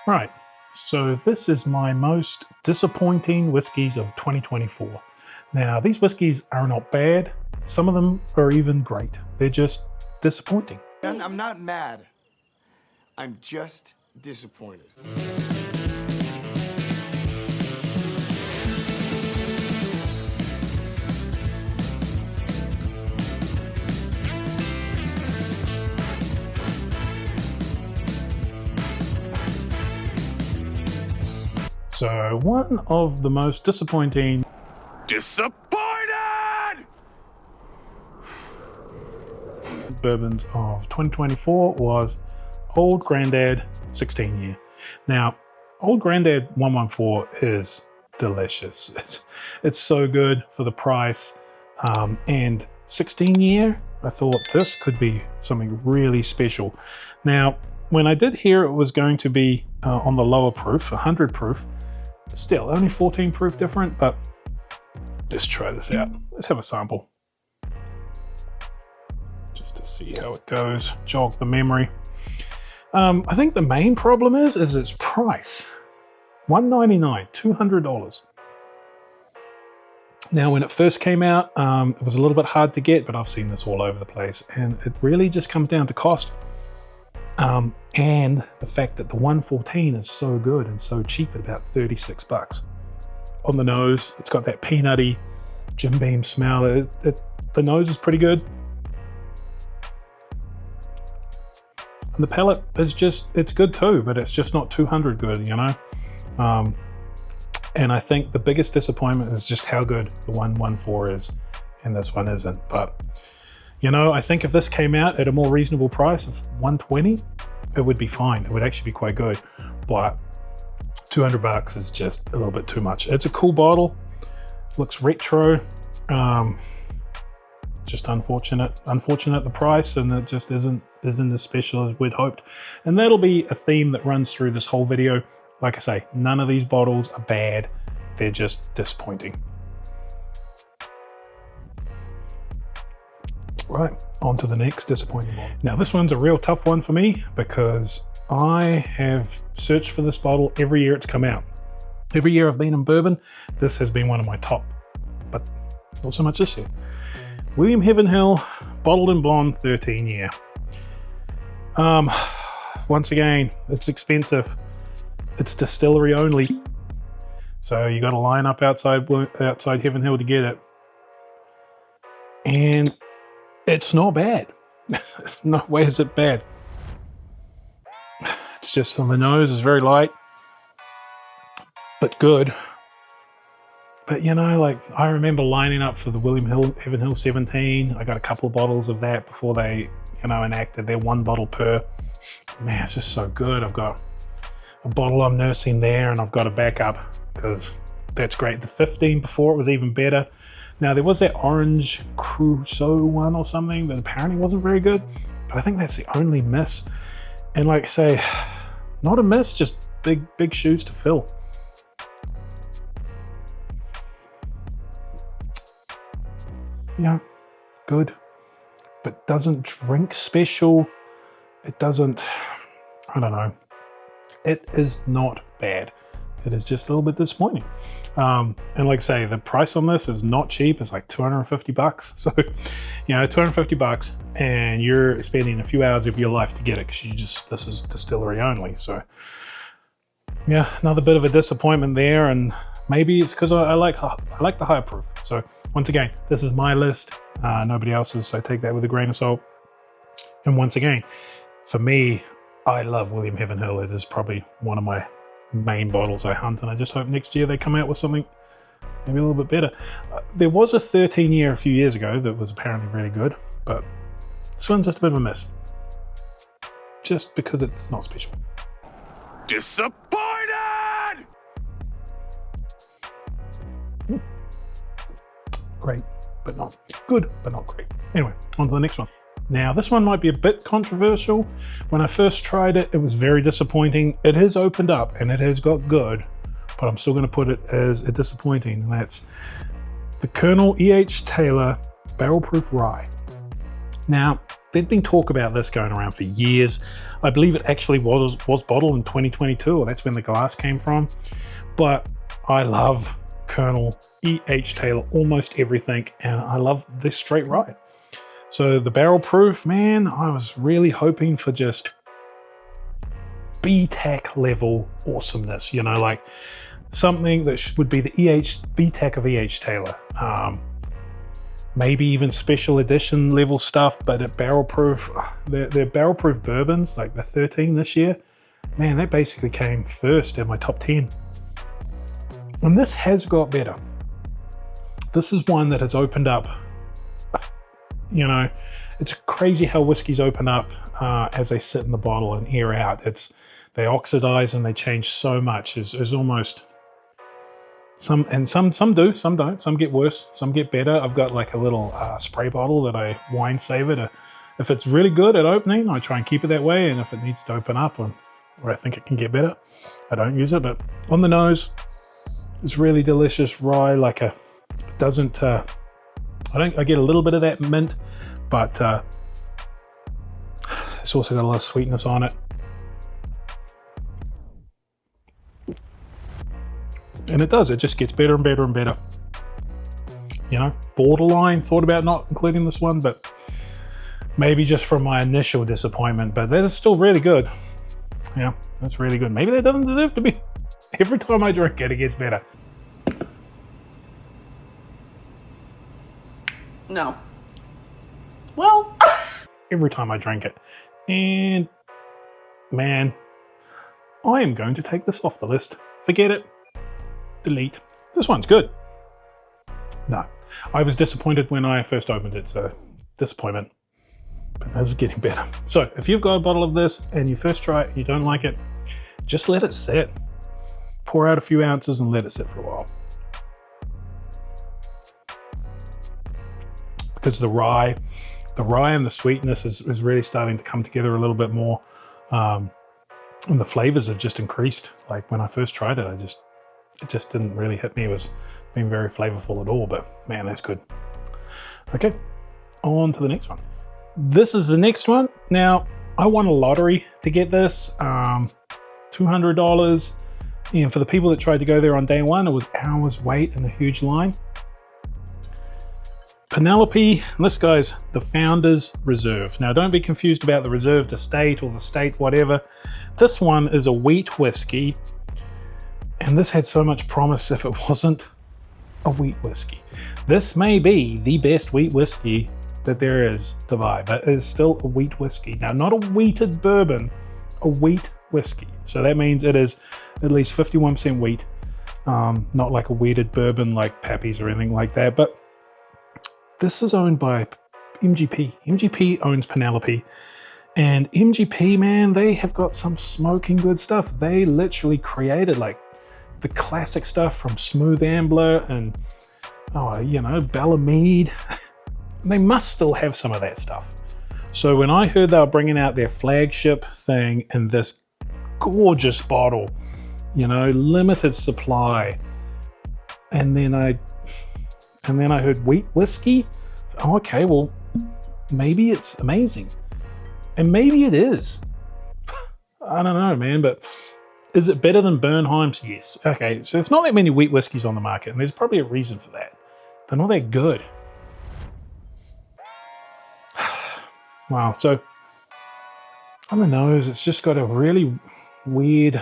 Right, so this is my most disappointing whiskies of 2024. Now, these whiskies are not bad. Some of them are even great. They're just disappointing. I'm not mad. I'm just disappointed. So one of the most disappointing bourbons of 2024 was Old Granddad 16 year. Now, Old Granddad 114 is delicious. It's so good for the price. And 16 year, I thought this could be something really special. Now, when I did hear it was going to be on the lower proof, 100 proof, still only 14 proof different, but let's try this out. Let's have a sample just to see how it goes, jog the memory. I think the main problem is its price. $199, $200. Now, when it first came out, it was a little bit hard to get, but I've seen this all over the place, and it really just comes down to cost. And the fact that the 114 is so good and so cheap at about 36 bucks. On the nose, it's got that peanutty Jim Beam smell. The nose is pretty good. And the palate is it's good too, but it's just not 200 good, you know? And I think the biggest disappointment is just how good the 114 is, and this one isn't. But, you know, I think if this came out at a more reasonable price of 120, it would be fine. It would actually be quite good. But 200 bucks is just a little bit too much. It's a cool bottle. Looks retro. Just unfortunate the price, and it just isn't as special as we'd hoped. And that'll be a theme that runs through this whole video. Like I say, none of these bottles are bad. They're just disappointing. Right, on to the next disappointing bottle. Now this one's a real tough one for me because I have searched for this bottle every year it's come out. Every year I've been in bourbon, this has been one of my top, but not so much this year. Willam Heavenhill, bottled in blonde, 13 year. Once again, it's expensive. It's distillery only. So you got to line up outside Heavenhill to get it. And it's not bad. No way is it bad. It's just on the nose, it's very light, but good. But you know, like I remember lining up for the Heavenhill 17. I got a couple of bottles of that before they, you know, enacted their 1 bottle per. Man, it's just so good. I've got a bottle I'm nursing there, and I've got a backup because that's great. The 15 before it was even better. Now, there was that orange Crusoe one or something that apparently wasn't very good, but I think that's the only miss. And like I say, not a miss, just big shoes to fill. Yeah, good, but doesn't drink special. It doesn't, I don't know. It is not bad. It is just a little bit disappointing. And like I say, the price on this is not cheap. It's like 250 bucks. So, you know, 250 bucks, and you're spending a few hours of your life to get it because this is distillery only. So, yeah, another bit of a disappointment there. And maybe it's because I like the higher proof. So, once again, this is my list, nobody else's. So take that with a grain of salt. And once again, for me, I love Willam Heavenhill. It is probably one of my main bottles I hunt, and I just hope next year they come out with something maybe a little bit better. There was a 13 year a few years ago that was apparently really good, but this one's just a bit of a miss. Just because it's not special. Disappointed! Great, but not good, but not great. Anyway, on to the next one. Now, this one might be a bit controversial. When I first tried it, it was very disappointing. It has opened up and it has got good, but I'm still going to put it as a disappointing, and that's the Colonel E.H. Taylor Barrel Proof Rye. Now, there'd been talk about this going around for years. I believe it actually was bottled in 2022, or that's when the glass came from. But I love Colonel E.H. Taylor almost everything, and I love this straight rye. So the barrel proof, man, I was really hoping for just BTAC level awesomeness, you know, like something that would be the BTAC of E.H. Taylor. Maybe even special edition level stuff, but at barrel proof, their barrel proof bourbons, like the 13 this year, man, that basically came first in my top 10. And this has got better. This is one that has opened up, you know, it's crazy how whiskeys open up as they sit in the bottle and air out. They oxidize and they change so much. It's almost some do, some don't. Some get worse, some get better. I've got like a little spray bottle that I wine savor. If it's really good at opening, I try and keep it that way. And if it needs to open up, or I think it can get better, I don't use it. But on the nose, it's really delicious rye. Like I get a little bit of that mint, but it's also got a lot of sweetness on it. And it just gets better and better and better. You know, borderline, thought about not including this one, but maybe just from my initial disappointment, but that is still really good. Yeah, that's really good. Maybe that doesn't deserve to be. Every time I drink it, it gets better. No. Well. Every time I drink it. And man, I am going to take this off the list. Forget it. Delete. This one's good. No, I was disappointed when I first opened it, so disappointment. But this is getting better. So if you've got a bottle of this and you first try it and you don't like it, just let it sit. Pour out a few ounces and let it sit for a while. Because the rye and the sweetness is really starting to come together a little bit more. And the flavors have just increased. Like when I first tried it, it just didn't really hit me. It was being very flavorful at all, but man, that's good. Okay, on to the next one. This is the next one. Now, I won a lottery to get this, $200. And for the people that tried to go there on day one, it was hours wait and a huge line. Penelope, this guy's the Founder's Reserve. Now, don't be confused about the Reserved Estate or the State, whatever. This one is a wheat whiskey. And this had so much promise if it wasn't a wheat whiskey. This may be the best wheat whiskey that there is to buy, but it is still a wheat whiskey. Now, not a wheated bourbon, a wheat whiskey. So that means it is at least 51% wheat, not like a wheated bourbon like Pappy's or anything like that. But this is owned by MGP. MGP owns Penelope. And MGP, man, they have got some smoking good stuff. They literally created like the classic stuff from Smooth Ambler and, Bella Mead. They must still have some of that stuff. So when I heard they were bringing out their flagship thing in this gorgeous bottle, limited supply, and then I heard wheat whiskey. Oh, okay, well, maybe it's amazing. And maybe it is. I don't know, man, but is it better than Bernheim's? Yes. Okay, so it's not that many wheat whiskies on the market, and there's probably a reason for that. They're not that good. Wow, so on the nose, it's just got a really weird...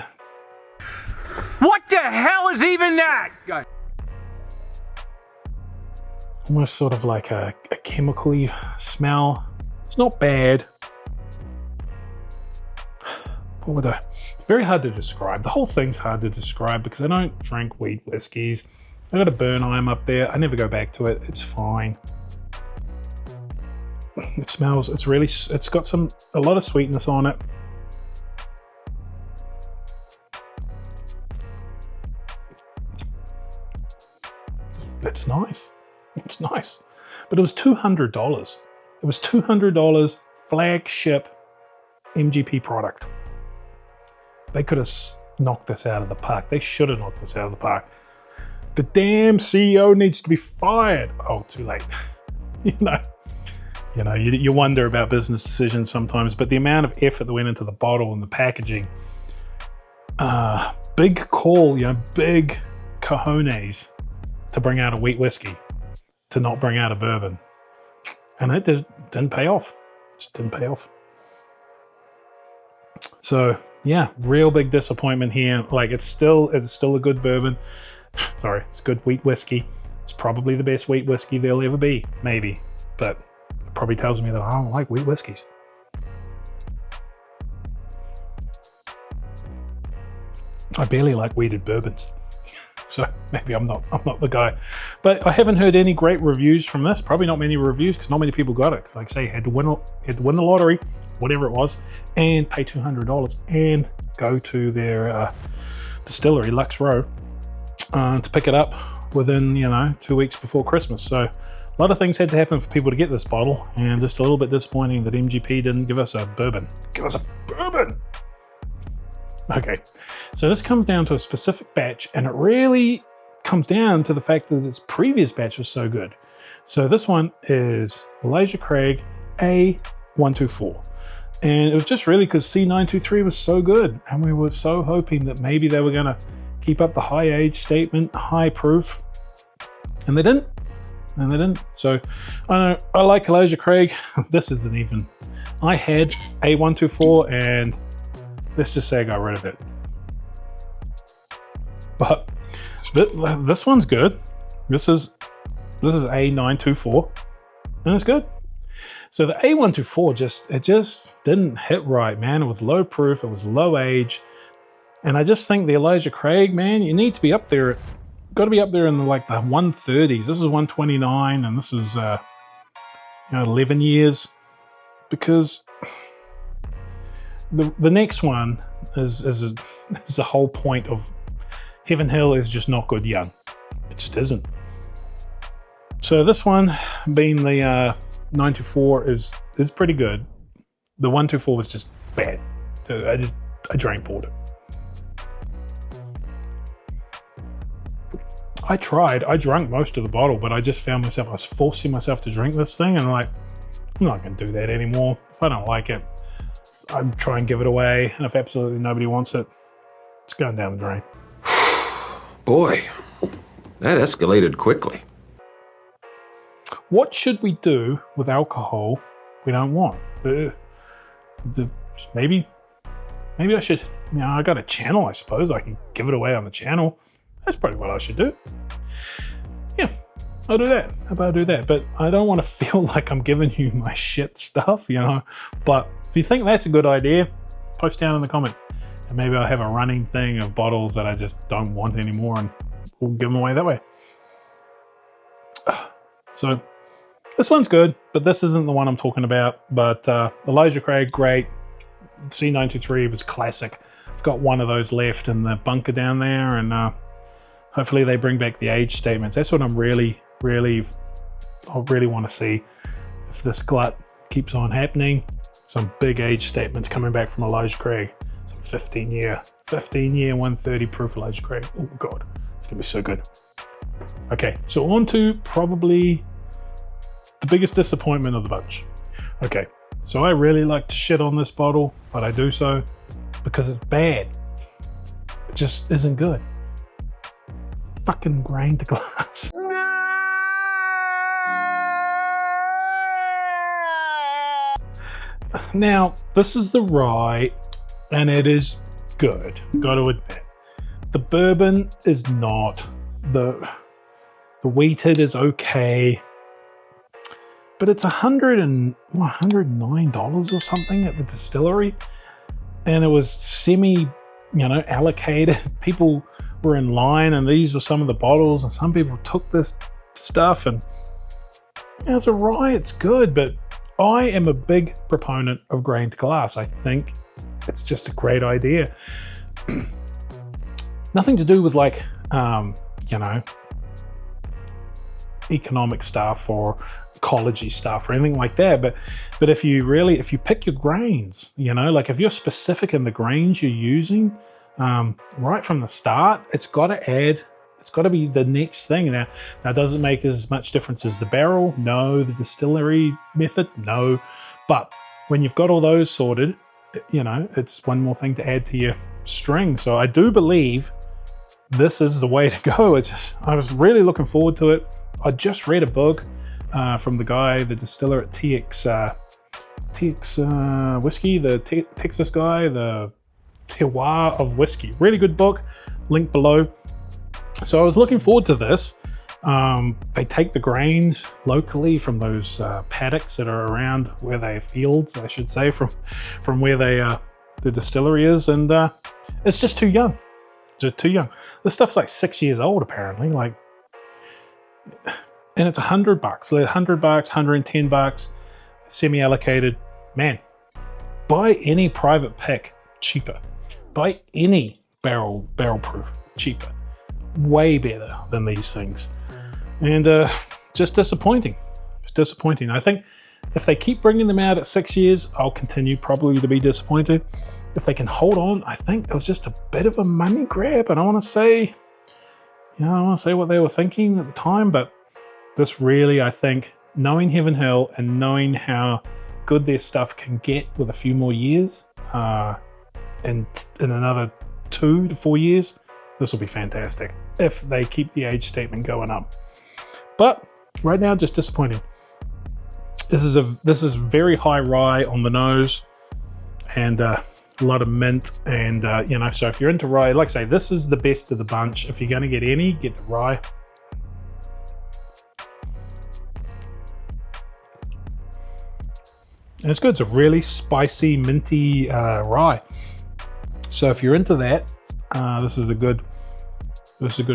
What the hell is even that? Almost sort of like a chemical-y smell. It's not bad. It's very hard to describe. The whole thing's hard to describe because I don't drink wheat whiskies. I got a Bernheim up there. I never go back to it. It's fine. It smells, it's got a lot of sweetness on it. It's nice. It's nice. But it was $200. It was $200 flagship MGP product. They could have knocked this out of the park. They should have knocked this out of the park. The damn CEO needs to be fired. Oh, too late. You know, you wonder about business decisions sometimes, but the amount of effort that went into the bottle and the packaging, big call, you know, big cojones to bring out a wheat whiskey, to not bring out a bourbon. And it didn't pay off. Just didn't pay off. So yeah, real big disappointment here. Like it's still a good bourbon. Sorry, it's good wheat whiskey. It's probably the best wheat whiskey there'll ever be, maybe. But it probably tells me that I don't like wheat whiskeys. I barely like wheated bourbons. So maybe I'm not the guy. But I haven't heard any great reviews from this. Probably not many reviews because not many people got it. Like I say, had to win the lottery, whatever it was, and pay $200 and go to their distillery, Lux Row, to pick it up within 2 weeks before Christmas. So a lot of things had to happen for people to get this bottle, and just a little bit disappointing that MGP didn't give us a bourbon. Give us a bourbon! Okay, so this comes down to a specific batch, and it really comes down to the fact that its previous batch was so good. So this one is Elijah Craig A124. And it was just really because C923 was so good, and we were so hoping that maybe they were going to keep up the high age statement, high proof, and they didn't. So I like Elijah Craig. This isn't even. I had A124, and let's just say I got rid of it. But this one's good. This is A924, and it's good. So the A124 just didn't hit right, man. It was low proof, it was low age, and I just think the Elijah Craig, man, you need to be up there. Got to be up there in the 130s. This is 129, and this is 11 years, because the next one is the whole point of Heavenhill is just not good young. It just isn't. So this one, being the 924, is pretty good. The 124 was just bad. I drank poured it. I drank most of the bottle, but I just found myself, I was forcing myself to drink this thing, and I'm like, I'm not going to do that anymore. If I don't like it, I'd try and give it away, and if absolutely nobody wants it, it's going down the drain. Boy, that escalated quickly. What should we do with alcohol we don't want? Maybe I should, I got a channel, I suppose. I can give it away on the channel. That's probably what I should do. Yeah, I'll do that. How about I do that? But I don't want to feel like I'm giving you my shit stuff, But if you think that's a good idea, post down in the comments. And maybe I'll have a running thing of bottles that I just don't want anymore, and we'll give them away that way. So this one's good, but this isn't the one I'm talking about. But Elijah Craig, great. C923 was classic. I've got one of those left in the bunker down there, and hopefully they bring back the age statements. That's what I really want to see. If this glut keeps on happening, some big age statements coming back from Elijah Craig. Some 15 year 130 proof Elijah Craig. Oh God, it's gonna be so good. Okay, so on to probably the biggest disappointment of the bunch. Okay, so I really like to shit on this bottle, but I do so because it's bad. It just isn't good. Fucking grain to glass. Now, this is the rye, and it is good, got to admit. The bourbon is not. The wheated is okay, but it's $109 or something at the distillery, and it was semi, allocated. People were in line, and these were some of the bottles, and some people took this stuff, and it's a rye, it's good, but I am a big proponent of grain to glass. I think it's just a great idea. Nothing to do with economic stuff or ecology stuff or anything like that, but if you pick your grains, if you're specific in the grains you're using, right from the start, it's got to add It's got to be the next thing. Now does it make as much difference as the barrel? No. The distillery method? No. But when you've got all those sorted, you know, it's one more thing to add to your string. So I do believe this is the way to go. I was really looking forward to it. I just read a book from the guy, the distiller at TX Whiskey, the Texas guy, the Terroir of Whiskey. Really good book, link below. So I was looking forward to this. They take the grains locally from those paddocks that are around where they fields, I should say, from where the distillery is, and it's just too young. Just too young. This stuff's like 6 years old apparently, like, and it's $100. $100, $110, semi-allocated. Man, buy any private pick cheaper. Buy any barrel proof cheaper. Way better than these things. And just disappointing. It's disappointing. I think if they keep bringing them out at 6 years, I'll continue probably to be disappointed. If they can hold on, I think it was just a bit of a money grab. And I want to say, you know, I want to say what they were thinking at the time, but this really, I think, knowing Heavenhill and knowing how good their stuff can get with a few more years, and in another 2 to 4 years, this will be fantastic if they keep the age statement going up. But right now, just disappointing. This is very high rye on the nose, and a lot of mint, and you know. So if you're into rye, like I say, this is the best of the bunch. If you're going to get any, get the rye. And it's good. It's a really spicy, minty rye. So if you're into that, this is a good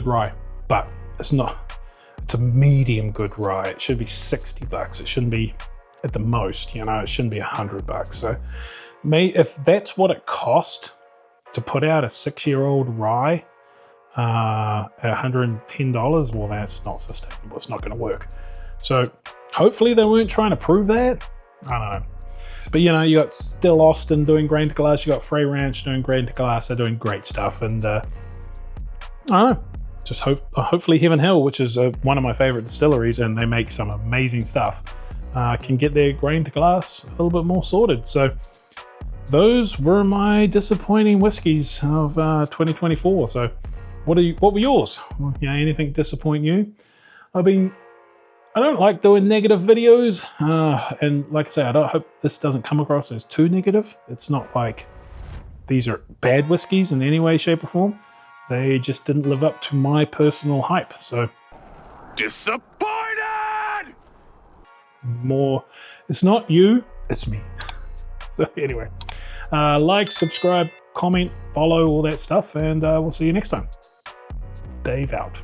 rye. But it's not. It's a medium good rye. It should be $60. It shouldn't be at the most. You know, it shouldn't be $100. So, if that's what it cost to put out a 6-year-old rye at $110, well, that's not sustainable. It's not going to work. So hopefully they weren't trying to prove that. I don't know. But you know, you got Still Austin doing grain to glass, you got Frey Ranch doing grain to glass. They're doing great stuff, and I don't know. Just hopefully Heavenhill, which is one of my favorite distilleries, and they make some amazing stuff, can get their grain to glass a little bit more sorted. So those were my disappointing whiskies of 2024. So what were yours? You know, anything disappoint you? I don't like doing negative videos, and like I say, I hope this doesn't come across as too negative. It's not like these are bad whiskies in any way, shape, or form. They just didn't live up to my personal hype. So Disappointed! more, it's not you, it's me. So anyway, like, subscribe, comment, follow, all that stuff, and we'll see you next time. Dave out.